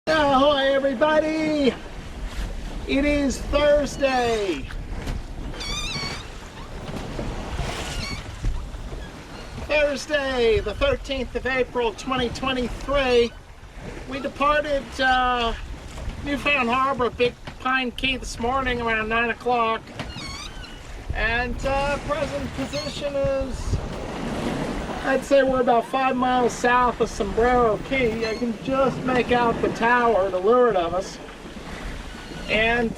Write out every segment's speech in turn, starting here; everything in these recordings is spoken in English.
Ahoy everybody! It is Thursday. Thursday, the 13th of April, 2023. We departed Newfound Harbor, Big Pine Key this morning around 9 o'clock. And present position is, I'd say we're about 5 miles south of Sombrero Key. I can just make out the tower to leeward of us. And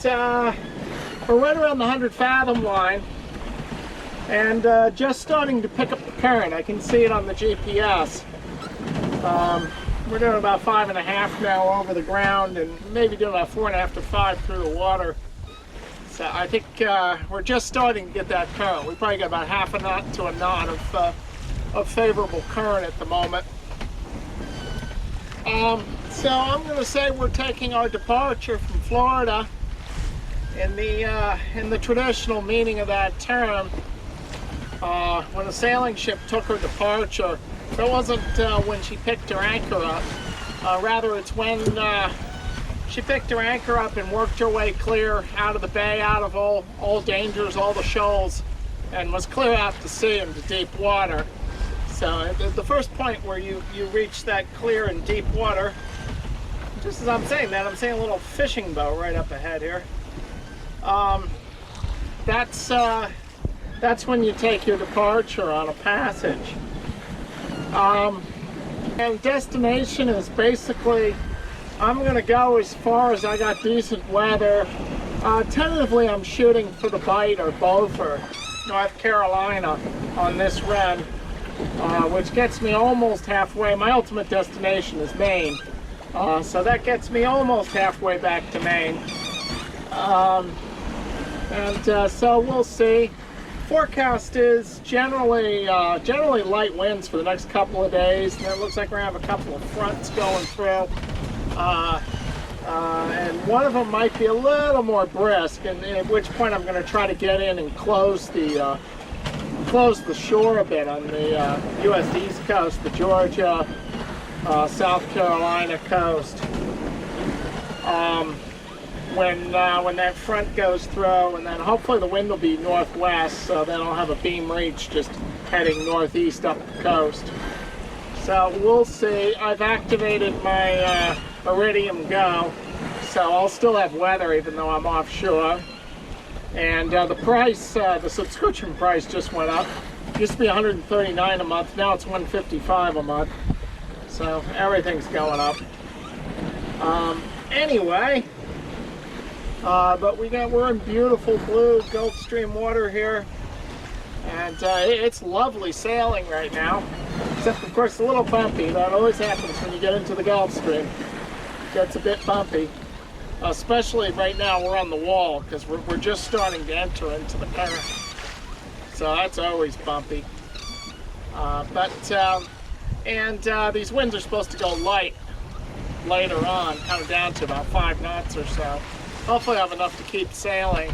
we're right around the 100 fathom line. And just starting to pick up the current. I can see it on the GPS. We're doing about 5.5 now over the ground, and maybe doing about 4.5 to 5 through the water. So I think we're just starting to get that current. We probably got about half a knot to a knot of favorable current at the moment. So I'm going to say we're taking our departure from Florida in the traditional meaning of that term. When a sailing ship took her departure, it wasn't when she picked her anchor up. Rather, it's when she picked her anchor up and worked her way clear out of the bay, out of all dangers, all the shoals, and was clear out to sea into deep water. So the first point where you reach that clear and deep water, just as I'm saying that, I'm seeing a little fishing boat right up ahead here. That's when you take your departure on a passage. And destination is basically, I'm going to go as far as I got decent weather. Tentatively, I'm shooting for the Bight or Beaufort, North Carolina, on this run, which gets me almost halfway. My ultimate destination is Maine, so that gets me almost halfway back to Maine. So we'll see. Forecast is generally light winds for the next couple of days, and it looks like we're going to have a couple of fronts going through. And one of them might be a little more brisk, and at which point I'm going to try to get in and close the shore a bit on the U.S. East Coast, the Georgia, South Carolina coast. When that front goes through, and then hopefully the wind will be northwest, so then I'll have a beam reach just heading northeast up the coast. So we'll see. I've activated my Iridium Go, so I'll still have weather even though I'm offshore. And the price, the subscription price just went up. It used to be $139 a month, now it's $155 a month. So everything's going up. Anyway. But we're in beautiful blue Gulf Stream water here, and it's lovely sailing right now, except of course a little bumpy. That always happens when you get into the Gulf Stream. It gets a bit bumpy, especially right now we're on the wall because we're just starting to enter into the current, so that's always bumpy. These winds are supposed to go light later on, kind of down to about 5 knots or so. Hopefully I have enough to keep sailing.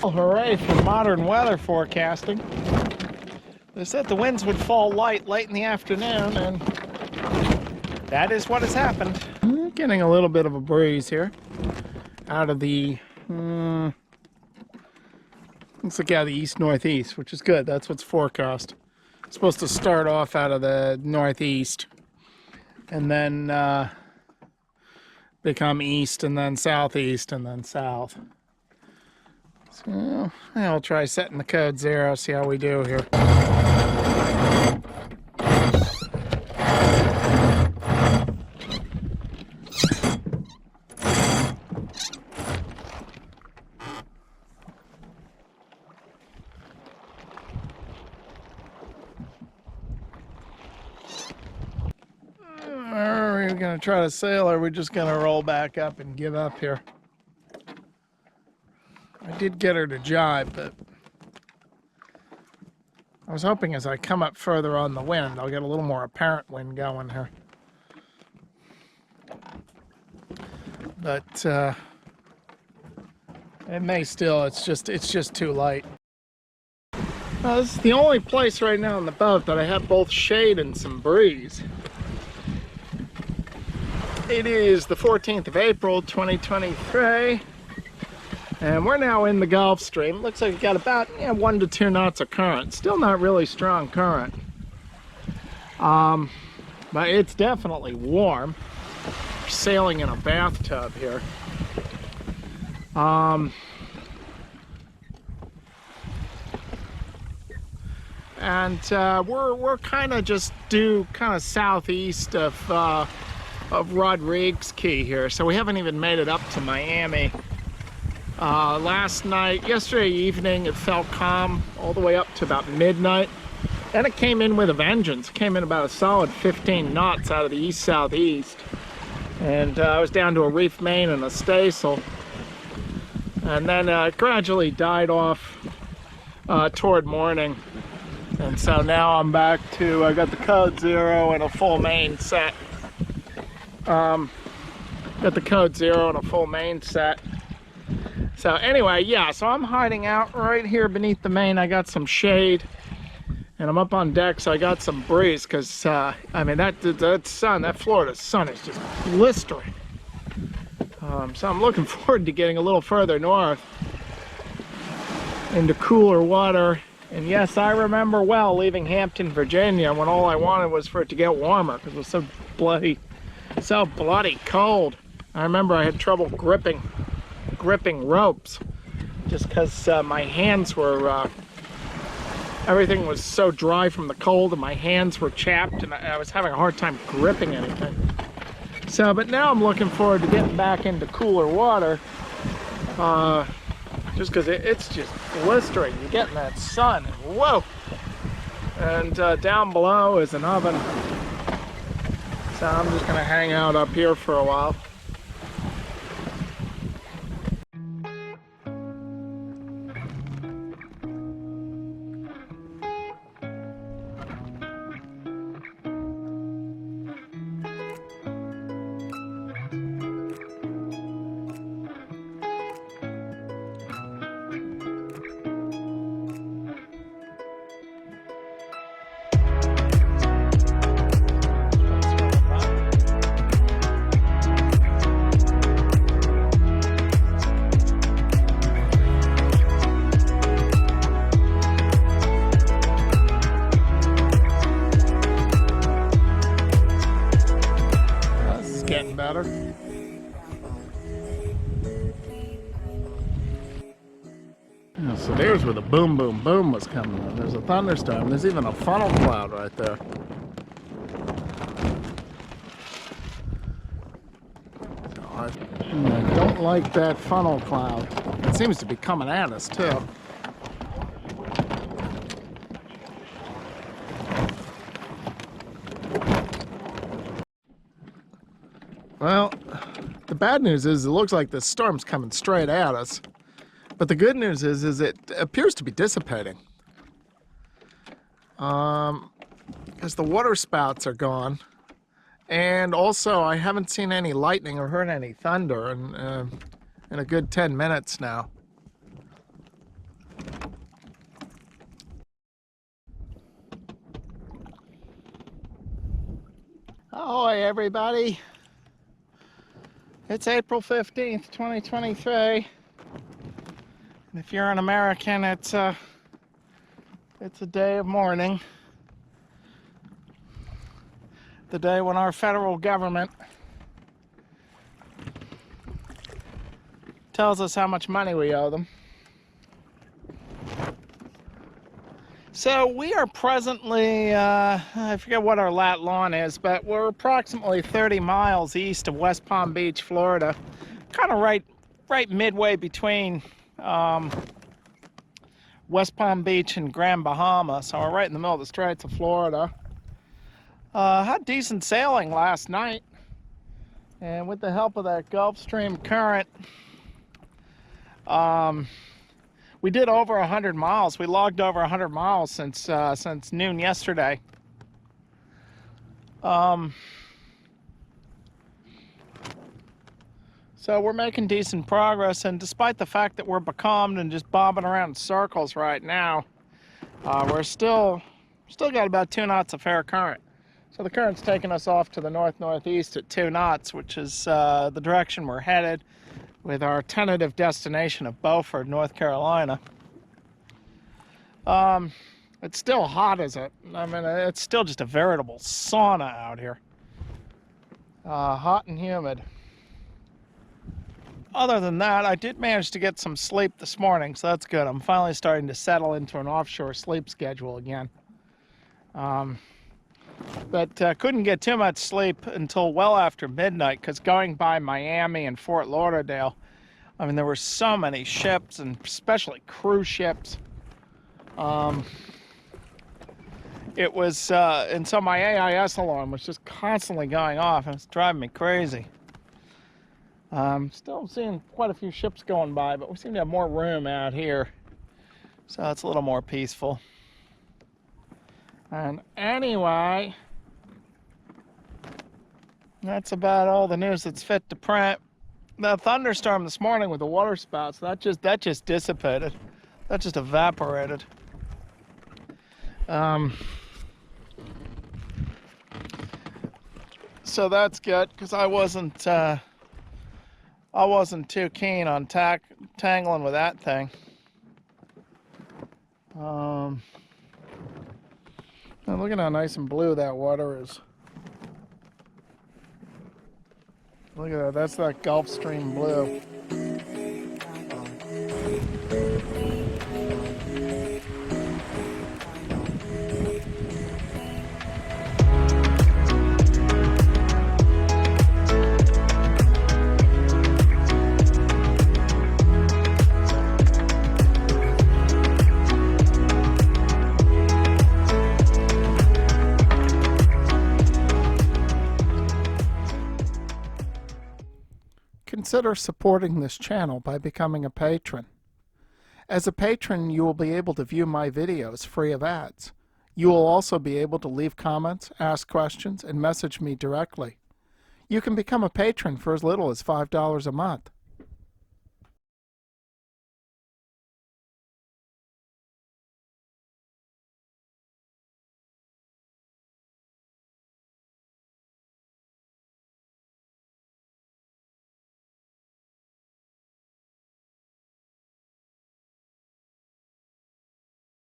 Oh, hooray for modern weather forecasting. They said the winds would fall light late in the afternoon, and that is what has happened. Getting a little bit of a breeze here out of the looks like out of the east-northeast, which is good. That's what's forecast. It's supposed to start off out of the northeast and then become east and then southeast and then south. So I'll try setting the code 0, see how we do here. Are we going to try to sail, or are we just going to roll back up and give up here? I did get her to jibe, but I was hoping as I come up further on the wind, I'll get a little more apparent wind going here. But it may still, it's just too light. This is the only place right now on the boat that I have both shade and some breeze. It is the 14th of April, 2023, and we're now in the Gulf Stream. Looks like we got about 1 to 2 knots of current. Still not really strong current, but it's definitely warm. We're sailing in a bathtub here. And we're kind of just due kind of southeast of Rodrigues Key here, so we haven't even made it up to Miami. Yesterday evening, it felt calm all the way up to about midnight. Then it came in with a vengeance. It came in about a solid 15 knots out of the east-southeast. And I was down to a reef main and a staysail. And then it gradually died off toward morning. And so now I'm back to, I got the code 0 and a full main set. Got the code 0 and a full main set. So anyway, yeah, so I'm hiding out right here beneath the main. I got some shade, and I'm up on deck, so I got some breeze, because, I mean, that sun, that Florida sun is just blistering. So I'm looking forward to getting a little further north into cooler water. And yes, I remember well leaving Hampton, Virginia, when all I wanted was for it to get warmer, because it was so bloody cold. I remember I had trouble gripping ropes, just because my hands were, everything was so dry from the cold, and my hands were chapped, and I was having a hard time gripping anything. So, but now I'm looking forward to getting back into cooler water, just because it's just blistering. You're getting that sun, and whoa! And down below is an oven. So I'm just gonna hang out up here for a while. Getting better. Yeah, so there's where the boom, boom, boom was coming in. There's a thunderstorm. There's even a funnel cloud right there. So I don't like that funnel cloud. It seems to be coming at us too. Well, the bad news is it looks like the storm's coming straight at us. But the good news is it appears to be dissipating. Because the water spouts are gone. And also, I haven't seen any lightning or heard any thunder in a good 10 minutes now. Ahoy, everybody. It's April 15th, 2023. And if you're an American, it's a day of mourning. The day when our federal government tells us how much money we owe them. So we are presently, I forget what our lat long is, but we're approximately 30 miles east of West Palm Beach, Florida. Kind of right midway between West Palm Beach and Grand Bahama. So we're right in the middle of the Straits of Florida. Had decent sailing last night. And with the help of that Gulf Stream current, we did over 100 miles. We logged over 100 miles since noon yesterday. So we're making decent progress, and despite the fact that we're becalmed and just bobbing around in circles right now, We're still got about 2 knots of fair current. So the current's taking us off to the north-northeast at 2 knots, which is the direction we're headed with our tentative destination of Beaufort, North Carolina. It's still hot as it. I mean, it's still just a veritable sauna out here. Hot and humid. Other than that, I did manage to get some sleep this morning, so that's good. I'm finally starting to settle into an offshore sleep schedule again. But couldn't get too much sleep until well after midnight, because going by Miami and Fort Lauderdale, I mean, there were so many ships, and especially cruise ships. It was, and so my AIS alarm was just constantly going off, and it's driving me crazy. Still seeing quite a few ships going by, but we seem to have more room out here, so it's a little more peaceful. And anyway, that's about all the news that's fit to print. The thunderstorm this morning with the water spouts, that just dissipated. That just evaporated. So that's good, because I wasn't too keen on tangling with that thing. Now look at how nice and blue that water is. Look at that, that's that Gulf Stream blue. Consider supporting this channel by becoming a patron. As a patron, you will be able to view my videos free of ads. You will also be able to leave comments, ask questions, and message me directly. You can become a patron for as little as $5 a month.